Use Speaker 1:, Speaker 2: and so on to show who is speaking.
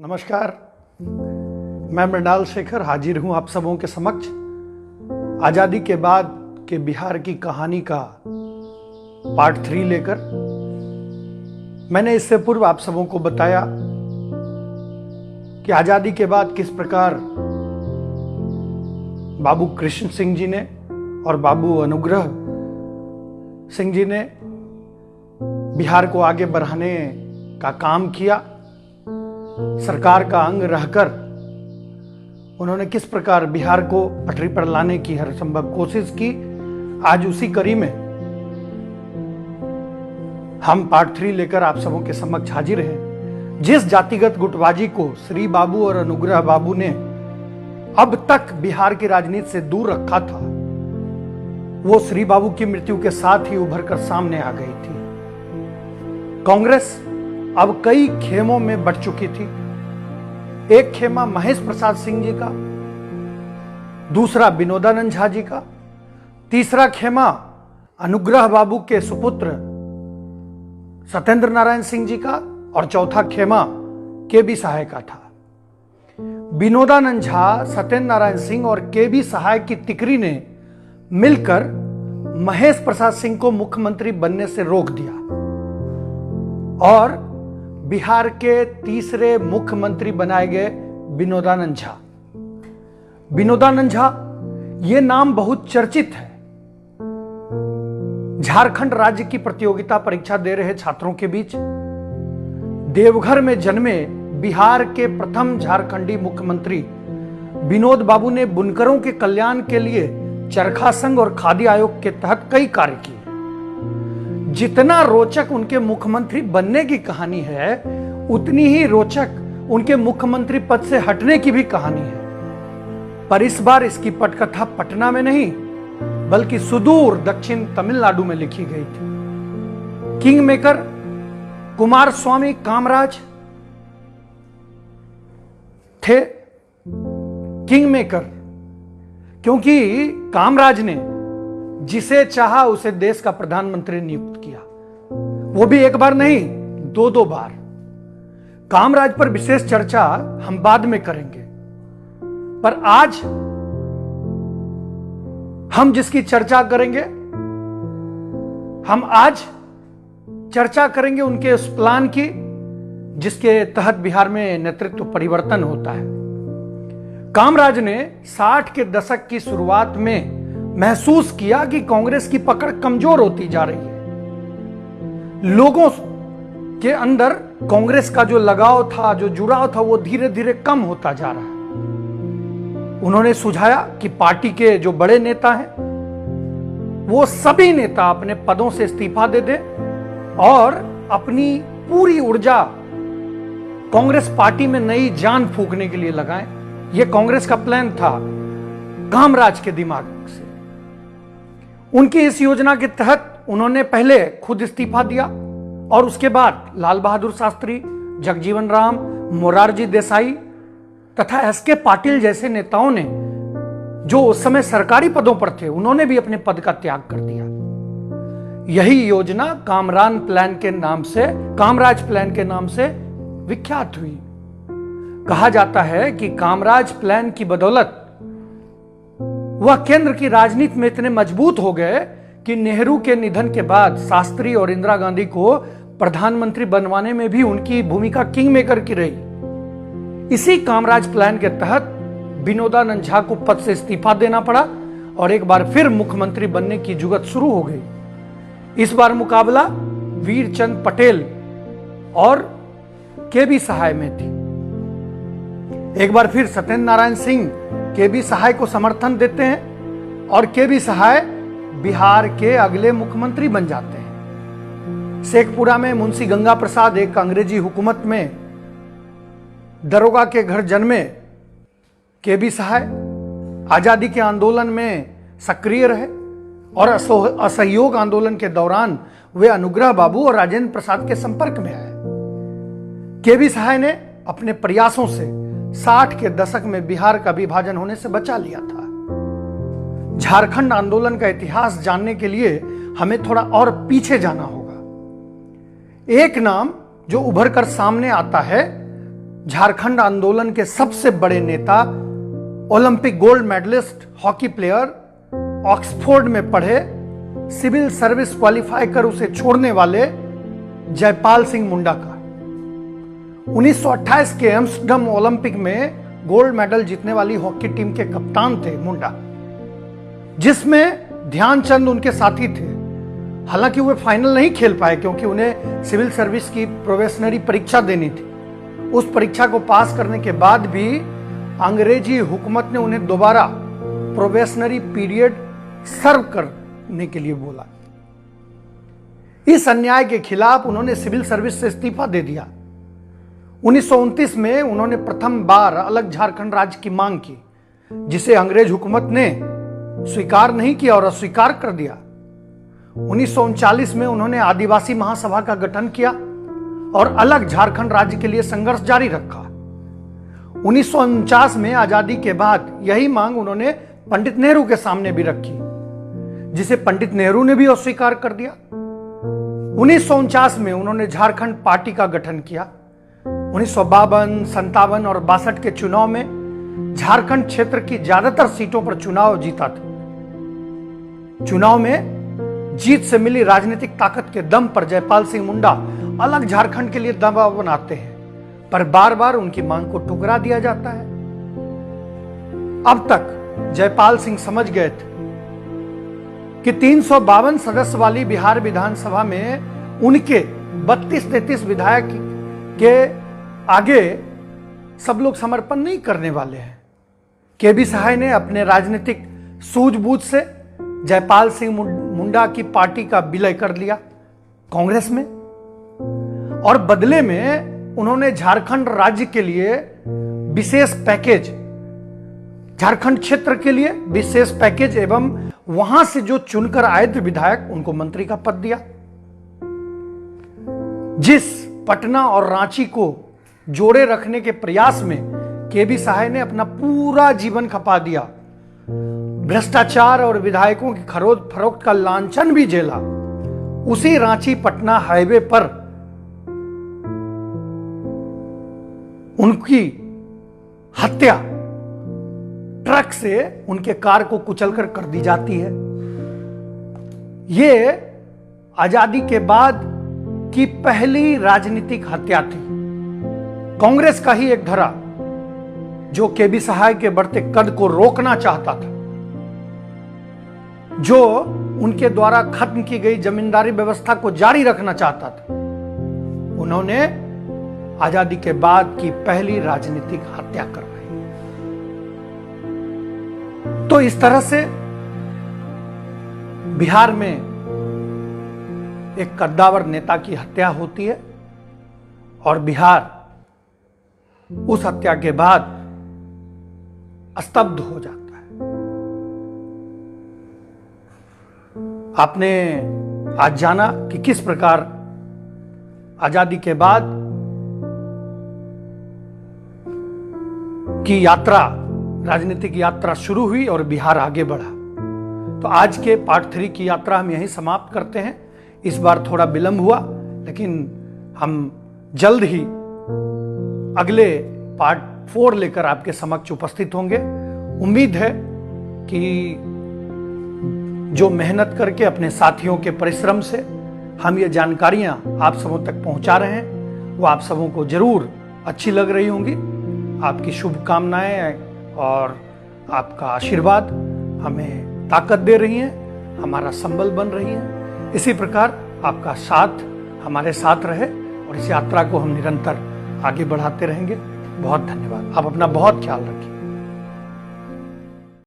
Speaker 1: नमस्कार, मैं मृणाल शेखर हाजिर हूं आप सबों के समक्ष आजादी के बाद के बिहार की कहानी का पार्ट 3 लेकर। मैंने इससे पूर्व आप सबों को बताया कि आजादी के बाद किस प्रकार बाबू कृष्ण सिंह जी ने और बाबू अनुग्रह सिंह जी ने बिहार को आगे बढ़ाने का काम किया। सरकार का अंग रहकर उन्होंने किस प्रकार बिहार को पटरी पर लाने की हर संभव कोशिश की। आज उसी कड़ी में हम पार्ट 3 लेकर आप सबों के समक्ष हाजिर हैं। जिस जातिगत गुटबाजी को श्री बाबू और अनुग्रह बाबू ने अब तक बिहार की राजनीति से दूर रखा था, वो श्री बाबू की मृत्यु के साथ ही उभर कर सामने आ गई थी। कांग्रेस अब कई खेमों में बढ़ चुकी थी। एक खेमा महेश प्रसाद सिंह जी का, दूसरा विनोदानंद झा जी का, तीसरा खेमा अनुग्रह बाबू के सुपुत्र सत्येंद्र नारायण सिंह जी का और चौथा खेमा के.बी. सहाय का था। विनोदानंद झा, सत्येंद्र नारायण सिंह और के.बी. सहाय की तिकड़ी ने मिलकर महेश प्रसाद सिंह को मुख्यमंत्री बनने से रोक दिया और बिहार के तीसरे मुख्यमंत्री बनाए गए विनोदानंद झा। विनोदानंद झा ये नाम बहुत चर्चित है। झारखंड राज्य की प्रतियोगिता परीक्षा दे रहे छात्रों के बीच देवघर में जन्मे बिहार के प्रथम झारखंडी मुख्यमंत्री विनोद बाबू ने बुनकरों के कल्याण के लिए चरखा संघ और खादी आयोग के तहत कई कार्य किए। जितना रोचक उनके मुख्यमंत्री बनने की कहानी है, उतनी ही रोचक उनके मुख्यमंत्री पद से हटने की भी कहानी है। पर इस बार इसकी पटकथा पटना में नहीं बल्कि सुदूर दक्षिण तमिलनाडु में लिखी गई थी। किंग मेकर कुमार स्वामी कामराज थे। किंग मेकर क्योंकि कामराज ने जिसे चाहा उसे देश का प्रधानमंत्री नियुक्त किया, वो भी एक बार नहीं, दो बार। कामराज पर विशेष चर्चा हम बाद में करेंगे, पर आज हम जिसकी चर्चा करेंगे, हम आज चर्चा करेंगे उनके उस प्लान की जिसके तहत बिहार में नेतृत्व परिवर्तन होता है। कामराज ने 60 के दशक की शुरुआत में महसूस किया कि कांग्रेस की पकड़ कमजोर होती जा रही है। लोगों के अंदर कांग्रेस का जो लगाव था, जो जुड़ाव था, वो धीरे धीरे कम होता जा रहा है। उन्होंने सुझाया कि पार्टी के जो बड़े नेता हैं वो सभी नेता अपने पदों से इस्तीफा दे दें और अपनी पूरी ऊर्जा कांग्रेस पार्टी में नई जान फूंकने के लिए लगाएं। यह कांग्रेस का प्लान था कामराज के दिमाग से। उनकी इस योजना के तहत उन्होंने पहले खुद इस्तीफा दिया और उसके बाद लाल बहादुर शास्त्री, जगजीवन राम, मोरारजी देसाई तथा एस.के. पाटिल जैसे नेताओं ने, जो उस समय सरकारी पदों पर थे, उन्होंने भी अपने पद का त्याग कर दिया। यही योजना कामराज प्लान के नाम से विख्यात हुई। कहा जाता है कि कामराज प्लान की बदौलत वह केंद्र की राजनीति में इतने मजबूत हो गए कि नेहरू के निधन के बाद शास्त्री और इंदिरा गांधी को प्रधानमंत्री बनवाने में भी उनकी भूमिका किंग मेकर की रही। इसी कामराज प्लान के तहत विनोदानंद झा को पद से इस्तीफा देना पड़ा और एक बार फिर मुख्यमंत्री बनने की जुगत शुरू हो गई। इस बार मुकाबला वीरचंद पटेल और के.बी. सहाय में थी। एक बार फिर सत्येंद्र नारायण सिंह के.बी. सहाय को समर्थन देते हैं और के.बी. सहाय बिहार के अगले मुख्यमंत्री बन जाते हैं। शेखपुरा में मुंशी गंगा प्रसाद एक अंग्रेजी हुकूमत में दरोगा के घर जन्मे के.बी. सहाय आजादी के आंदोलन में सक्रिय रहे और असहयोग आंदोलन के दौरान वे अनुग्रह बाबू और राजेंद्र प्रसाद के संपर्क में आए। के.बी. सहाय ने अपने प्रयासों से 60 के दशक में बिहार का विभाजन होने से बचा लिया था। झारखंड आंदोलन का इतिहास जानने के लिए हमें थोड़ा और पीछे जाना होगा। एक नाम जो उभर कर सामने आता है झारखंड आंदोलन के सबसे बड़े नेता, Olympic gold medalist hockey player, Oxford में पढ़े, सिविल सर्विस क्वालिफाई कर उसे छोड़ने वाले जयपाल सिंह मुंडा का 1928 के एम्स्टर्डम ओलंपिक में गोल्ड मेडल जीतने वाली हॉकी टीम के कप्तान थे मुंडा, जिसमें ध्यानचंद उनके साथी थे। हालांकि वे फाइनल नहीं खेल पाए क्योंकि उन्हें सिविल सर्विस की प्रोबेशनरी परीक्षा देनी थी। उस परीक्षा को पास करने के बाद भी अंग्रेजी हुकूमत ने उन्हें दोबारा प्रोबेशनरी पीरियड सर्व करने के लिए बोला। इस अन्याय के खिलाफ उन्होंने सिविल सर्विस से इस्तीफा दे दिया। 1929 में उन्होंने प्रथम बार अलग झारखंड राज्य की मांग की, जिसे अंग्रेज हुकूमत ने स्वीकार नहीं किया और अस्वीकार कर दिया। 1939 में उन्होंने आदिवासी महासभा का गठन किया और अलग झारखंड राज्य के लिए संघर्ष जारी रखा। 1949 में आजादी के बाद यही मांग उन्होंने पंडित नेहरू के सामने भी रखी, जिसे पंडित नेहरू ने भी अस्वीकार कर दिया। 1949 में उन्होंने झारखंड पार्टी का गठन किया। 1952, 57 और 62 के चुनाव में झारखंड क्षेत्र की ज्यादातर सीटों पर चुनाव जीता था। चुनाव में जीत से मिली राजनीतिक ताकत के दम पर जयपाल सिंह मुंडा अलग झारखंड के लिए दबाव बनाते हैं, पर बार बार उनकी मांग को ठुकरा दिया जाता है। अब तक जयपाल सिंह समझ गए थे कि 352 सदस्य वाली बिहार विधानसभा में उनके 32-33 विधायक के आगे सब लोग समर्पण नहीं करने वाले हैं। केबी सहाय ने अपने राजनीतिक सूझबूझ से जयपाल सिंह मुंडा की पार्टी का विलय कर लिया कांग्रेस में, और बदले में उन्होंने झारखंड राज्य के लिए विशेष पैकेज, झारखंड क्षेत्र के लिए विशेष पैकेज एवं वहां से जो चुनकर आए थे विधायक, उनको मंत्री का पद दिया। जिस पटना और रांची को जोड़े रखने के प्रयास में केबी सहाय ने अपना पूरा जीवन खपा दिया, भ्रष्टाचार और विधायकों की खरीद फरोख्त का लांछन भी झेला, उसी रांची पटना हाईवे पर उनकी हत्या ट्रक से उनके कार को कुचलकर कर दी जाती है। यह आजादी के बाद की पहली राजनीतिक हत्या थी। कांग्रेस का ही एक धड़ा जो केबी सहाय के बढ़ते कद को रोकना चाहता था, जो उनके द्वारा खत्म की गई जमींदारी व्यवस्था को जारी रखना चाहता था, उन्होंने आजादी के बाद की पहली राजनीतिक हत्या कर दी। तो इस तरह से बिहार में एक कद्दावर नेता की हत्या होती है और बिहार उस हत्या के बाद स्तब्ध हो जाता है। आपने आज जाना कि किस प्रकार आजादी के बाद की यात्रा, राजनीतिक यात्रा शुरू हुई और बिहार आगे बढ़ा। तो आज के पार्ट 3 की यात्रा हम यहीं समाप्त करते हैं। इस बार थोड़ा विलंब हुआ, लेकिन हम जल्द ही अगले पार्ट 4 लेकर आपके समक्ष उपस्थित होंगे। उम्मीद है कि जो मेहनत करके अपने साथियों के परिश्रम से हम ये जानकारियां आप सबों तक पहुंचा रहे हैं, वो आप सबों को जरूर अच्छी लग रही होंगी। आपकी शुभकामनाएं और आपका आशीर्वाद हमें ताकत दे रही हैं, हमारा संबल बन रही है। इसी प्रकार आपका साथ हमारे साथ रहे और इस यात्रा को हम निरंतर आगे बढ़ाते रहेंगे। बहुत धन्यवाद। आप अपना बहुत ख्याल रखिए।